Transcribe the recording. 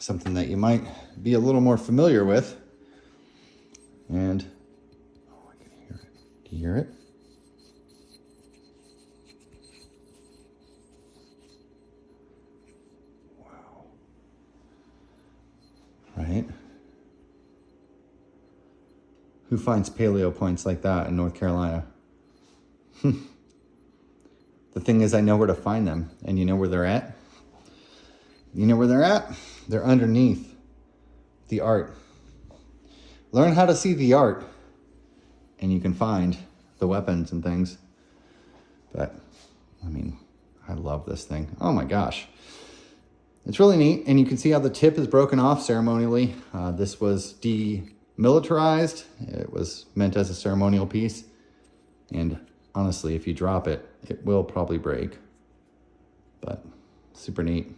something that you might be a little more familiar with. And, oh, I can hear it. Do you hear it? Wow. Right? Who finds paleo points like that in North Carolina? The thing is, I know where to find them. And you know where they're at? You know where they're at? They're underneath the art. Learn how to see the art, and you can find the weapons and things. But, I mean, I love this thing. Oh my gosh. It's really neat, and you can see how the tip is broken off ceremonially. This was demilitarized. It was meant as a ceremonial piece. And honestly, if you drop it, it will probably break. But super neat.